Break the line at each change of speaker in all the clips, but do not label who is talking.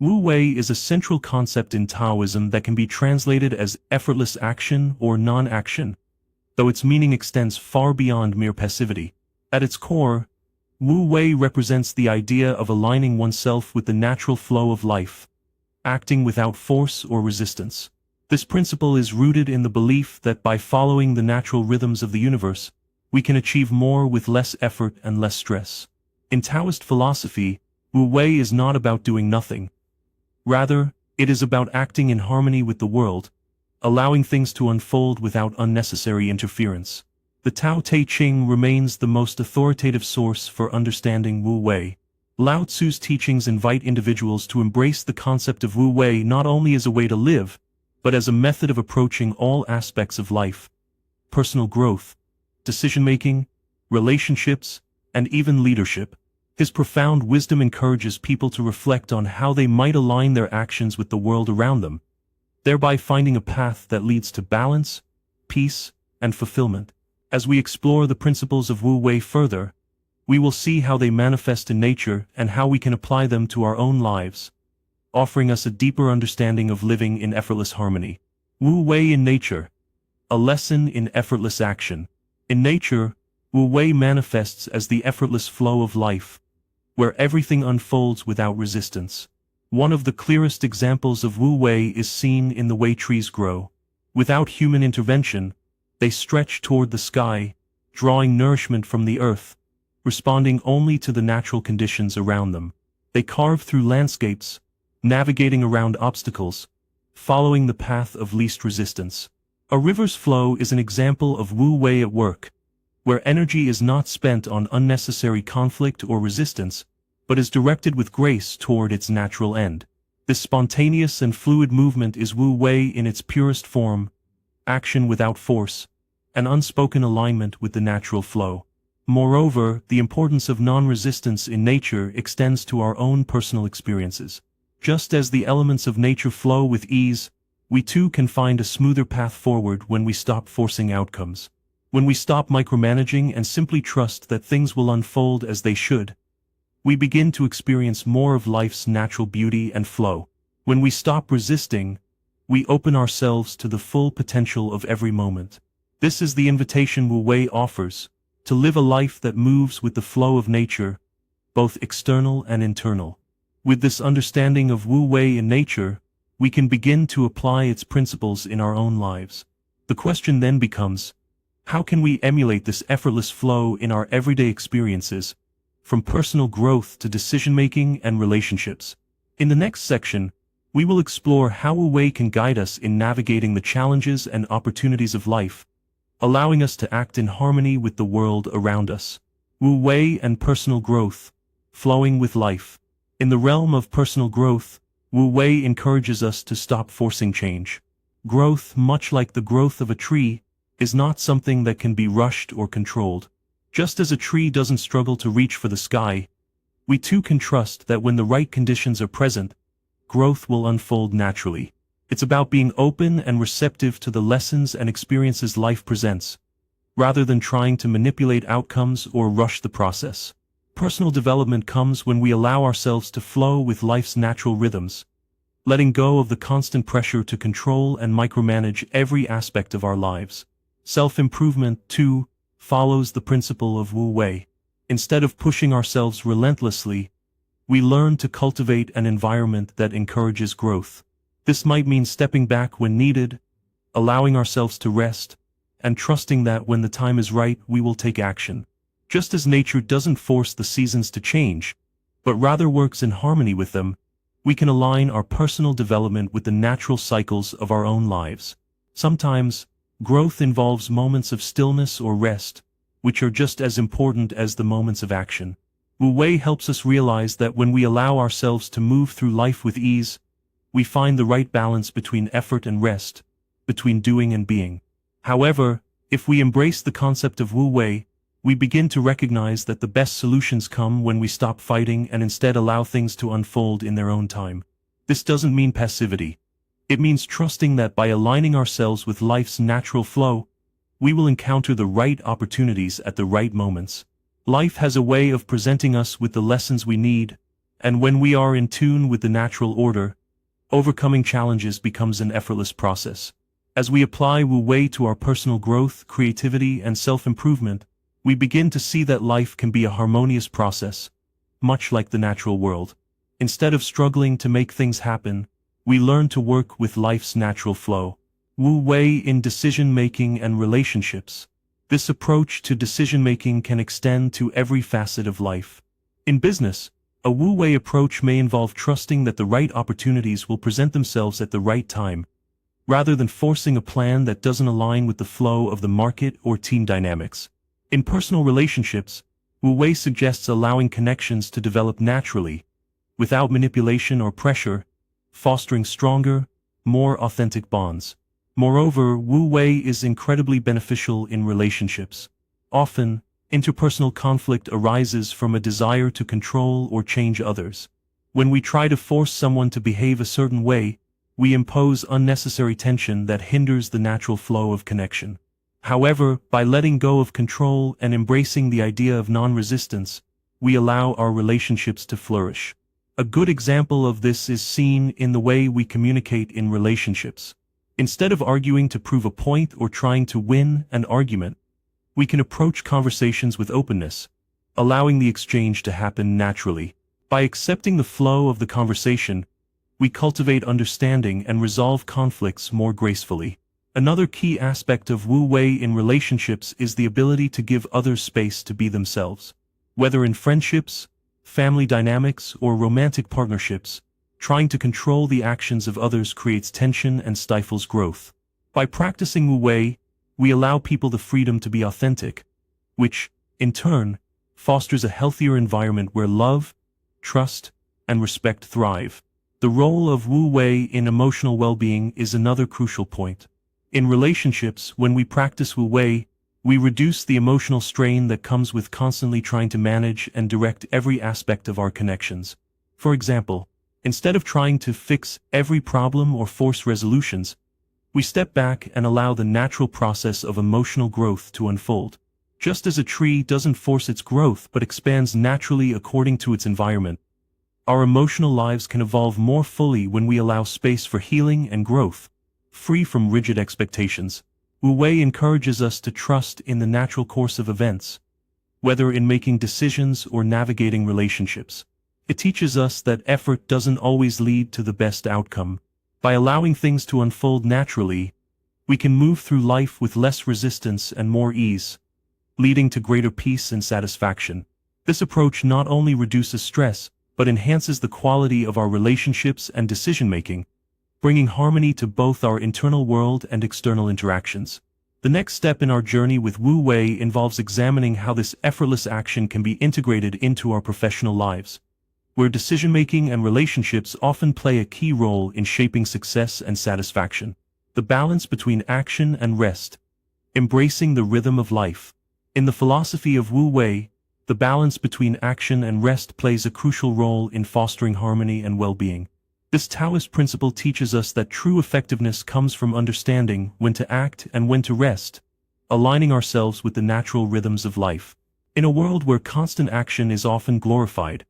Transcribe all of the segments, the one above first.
Wu Wei is a central concept in Taoism that can be translated as effortless action or non-action, though its meaning extends far beyond mere passivity. At its core, Wu Wei represents the idea of aligning oneself with the natural flow of life, acting without force or resistance. This principle is rooted in the belief that by following the natural rhythms of the universe, we can achieve more with less effort and less stress. In Taoist philosophy, Wu Wei is not about doing nothing. Rather, it is about acting in harmony with the world, allowing things to unfold without unnecessary interference. The Tao Te Ching remains the most authoritative source for understanding Wu Wei. Lao Tzu's teachings invite individuals to embrace the concept of Wu Wei not only as a way to live, but as a method of approaching all aspects of life: personal growth, decision-making, relationships, and even leadership. His profound wisdom encourages people to reflect on how they might align their actions with the world around them, thereby finding a path that leads to balance, peace, and fulfillment. As we explore the principles of Wu Wei further, we will see how they manifest in nature and how we can apply them to our own lives, offering us a deeper understanding of living in effortless harmony. Wu Wei in nature, a lesson in effortless action. In nature, Wu Wei manifests as the effortless flow of life, where everything unfolds without resistance. One of the clearest examples of Wu Wei is seen in the way trees grow. Without human intervention, they stretch toward the sky, drawing nourishment from the earth, responding only to the natural conditions around them. They carve through landscapes, navigating around obstacles, following the path of least resistance. A river's flow is an example of Wu Wei at work, where energy is not spent on unnecessary conflict or resistance, but is directed with grace toward its natural end. This spontaneous and fluid movement is Wu Wei in its purest form: action without force, an unspoken alignment with the natural flow. Moreover, the importance of non-resistance in nature extends to our own personal experiences. Just as the elements of nature flow with ease, we too can find a smoother path forward when we stop forcing outcomes. When we stop micromanaging and simply trust that things will unfold as they should, we begin to experience more of life's natural beauty and flow. When we stop resisting, we open ourselves to the full potential of every moment. This is the invitation Wu Wei offers, to live a life that moves with the flow of nature, both external and internal. With this understanding of Wu Wei in nature, we can begin to apply its principles in our own lives. The question then becomes, how can we emulate this effortless flow in our everyday experiences, from personal growth to decision-making and relationships? In the next section, we will explore how Wu Wei can guide us in navigating the challenges and opportunities of life, allowing us to act in harmony with the world around us. Wu Wei and personal growth, flowing with life. In the realm of personal growth, Wu Wei encourages us to stop forcing change. Growth, much like the growth of a tree, is not something that can be rushed or controlled. Just as a tree doesn't struggle to reach for the sky, we too can trust that when the right conditions are present, growth will unfold naturally. It's about being open and receptive to the lessons and experiences life presents, rather than trying to manipulate outcomes or rush the process. Personal development comes when we allow ourselves to flow with life's natural rhythms, letting go of the constant pressure to control and micromanage every aspect of our lives. Self-improvement, too, follows the principle of Wu Wei. Instead of pushing ourselves relentlessly, we learn to cultivate an environment that encourages growth. This might mean stepping back when needed, allowing ourselves to rest, and trusting that when the time is right, we will take action. Just as nature doesn't force the seasons to change, but rather works in harmony with them, we can align our personal development with the natural cycles of our own lives. Sometimes, growth involves moments of stillness or rest, which are just as important as the moments of action. Wu Wei helps us realize that when we allow ourselves to move through life with ease, we find the right balance between effort and rest, between doing and being. However, if we embrace the concept of Wu Wei, we begin to recognize that the best solutions come when we stop fighting and instead allow things to unfold in their own time. This doesn't mean passivity. It means trusting that by aligning ourselves with life's natural flow, we will encounter the right opportunities at the right moments. Life has a way of presenting us with the lessons we need, And when we are in tune with the natural order, overcoming challenges becomes an effortless process. As we apply Wu Wei to our personal growth, creativity, and self-improvement, we begin to see that life can be a harmonious process, much like the natural world. Instead of struggling to make things happen, we learn to work with life's natural flow. Wu Wei in decision-making and relationships. This approach to decision-making can extend to every facet of life. In business, a Wu Wei approach may involve trusting that the right opportunities will present themselves at the right time, rather than forcing a plan that doesn't align with the flow of the market or team dynamics. In personal relationships, Wu Wei suggests allowing connections to develop naturally, without manipulation or pressure, fostering stronger, more authentic bonds. Moreover, Wu Wei is incredibly beneficial in relationships. Often, interpersonal conflict arises from a desire to control or change others. When we try to force someone to behave a certain way, we impose unnecessary tension that hinders the natural flow of connection. However, by letting go of control and embracing the idea of non-resistance, we allow our relationships to flourish. A good example of this is seen in the way we communicate in relationships. Instead of arguing to prove a point or trying to win an argument, we can approach conversations with openness, allowing the exchange to happen naturally. By accepting the flow of the conversation, we cultivate understanding and resolve conflicts more gracefully. Another key aspect of Wu Wei in relationships is the ability to give others space to be themselves. Whether in friendships, family dynamics, or romantic partnerships, trying to control the actions of others creates tension and stifles growth. By practicing Wu Wei, we allow people the freedom to be authentic, which, in turn, fosters a healthier environment where love, trust, and respect thrive. The role of Wu Wei in emotional well-being is another crucial point. In relationships, when we practice Wu Wei, we reduce the emotional strain that comes with constantly trying to manage and direct every aspect of our connections. For example, instead of trying to fix every problem or force resolutions, we step back and allow the natural process of emotional growth to unfold. Just as a tree doesn't force its growth but expands naturally according to its environment, our emotional lives can evolve more fully when we allow space for healing and growth, free from rigid expectations. Wu Wei encourages us to trust in the natural course of events, whether in making decisions or navigating relationships. It teaches us that effort doesn't always lead to the best outcome. By allowing things to unfold naturally, we can move through life with less resistance and more ease, leading to greater peace and satisfaction. This approach not only reduces stress, but enhances the quality of our relationships and decision-making, bringing harmony to both our internal world and external interactions. The next step in our journey with Wu Wei involves examining how this effortless action can be integrated into our professional lives, where decision-making and relationships often play a key role in shaping success and satisfaction. The balance between action and rest. Embracing the rhythm of life. In the philosophy of Wu Wei, the balance between action and rest plays a crucial role in fostering harmony and well-being. This Taoist principle teaches us that true effectiveness comes from understanding when to act and when to rest, aligning ourselves with the natural rhythms of life. In a world where constant action is often glorified,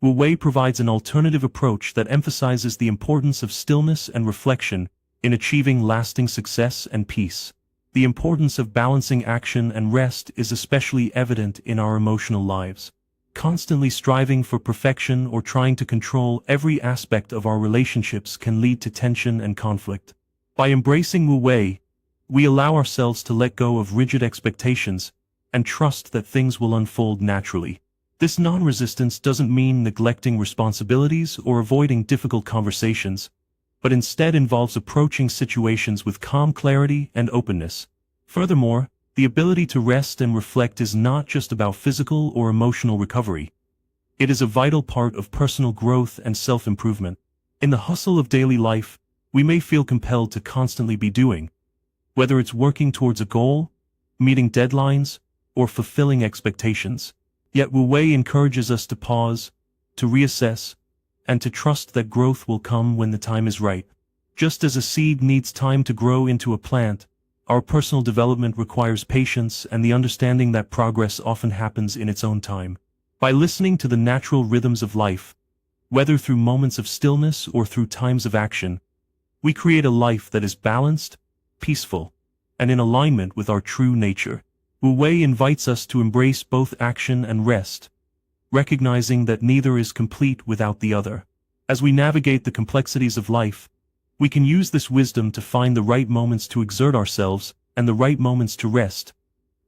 Wu Wei provides an alternative approach that emphasizes the importance of stillness and reflection in achieving lasting success and peace. The importance of balancing action and rest is especially evident in our emotional lives. Constantly striving for perfection or trying to control every aspect of our relationships can lead to tension and conflict. By embracing Wu Wei, we allow ourselves to let go of rigid expectations and trust that things will unfold naturally. This non-resistance doesn't mean neglecting responsibilities or avoiding difficult conversations, but instead involves approaching situations with calm clarity and openness. Furthermore, the ability to rest and reflect is not just about physical or emotional recovery. It is a vital part of personal growth and self-improvement. In the hustle of daily life, we may feel compelled to constantly be doing, whether it's working towards a goal, meeting deadlines, or fulfilling expectations. Yet Wu Wei encourages us to pause, to reassess, and to trust that growth will come when the time is right. Just as a seed needs time to grow into a plant, our personal development requires patience and the understanding that progress often happens in its own time. By listening to the natural rhythms of life, Whether through moments of stillness or through times of action, we create a life that is balanced, peaceful, and in alignment with our true nature. Wu Wei invites us to embrace both action and rest, recognizing that neither is complete without the other. As we navigate the complexities of life, we can use this wisdom to find the right moments to exert ourselves and the right moments to rest,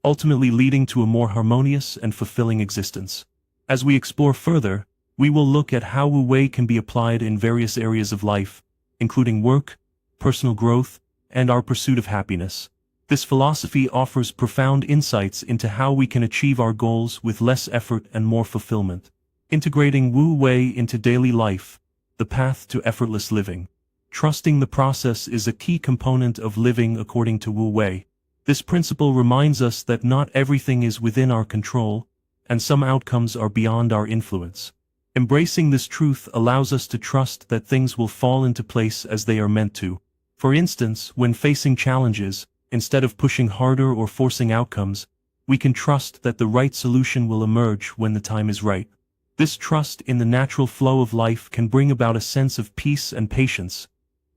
ultimately leading to a more harmonious and fulfilling existence. As we explore further, we will look at how Wu Wei can be applied in various areas of life, including work, personal growth, and our pursuit of happiness. This philosophy offers profound insights into how we can achieve our goals with less effort and more fulfillment. Integrating Wu Wei into daily life, the path to effortless living. Trusting the process is a key component of living according to Wu Wei. This principle reminds us that not everything is within our control, and some outcomes are beyond our influence. Embracing this truth allows us to trust that things will fall into place as they are meant to. For instance, when facing challenges, instead of pushing harder or forcing outcomes, we can trust that the right solution will emerge when the time is right. This trust in the natural flow of life can bring about a sense of peace and patience,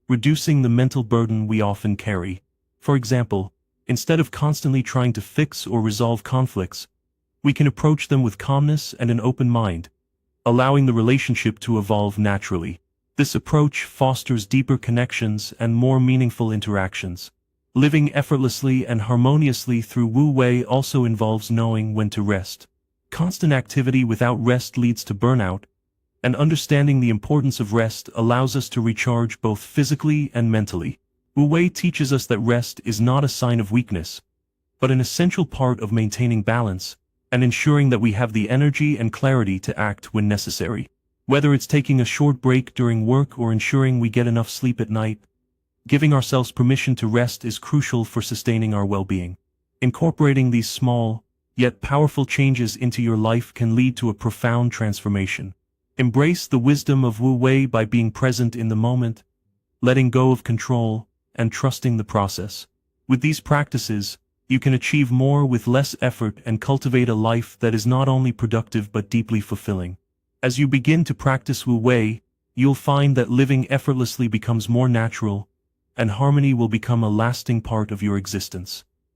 reducing the mental burden we often carry. For example, instead of constantly trying to fix or resolve conflicts, we can approach them with calmness and an open mind, allowing the relationship to evolve naturally. This approach fosters deeper connections and more meaningful interactions. Living effortlessly and harmoniously through Wu Wei also involves knowing when to rest. Constant activity without rest leads to burnout, and understanding the importance of rest allows us to recharge both physically and mentally. Wu Wei teaches us that rest is not a sign of weakness, but an essential part of maintaining balance and ensuring that we have the energy and clarity to act when necessary. Whether it's taking a short break during work or ensuring we get enough sleep at night, giving ourselves permission to rest is crucial for sustaining our well-being. Incorporating these small, yet powerful changes into your life can lead to a profound transformation. Embrace the wisdom of Wu Wei by being present in the moment, letting go of control, and trusting the process. With these practices, you can achieve more with less effort and cultivate a life that is not only productive but deeply fulfilling. As you begin to practice Wu Wei, you'll find that living effortlessly becomes more natural, and harmony will become a lasting part of your existence.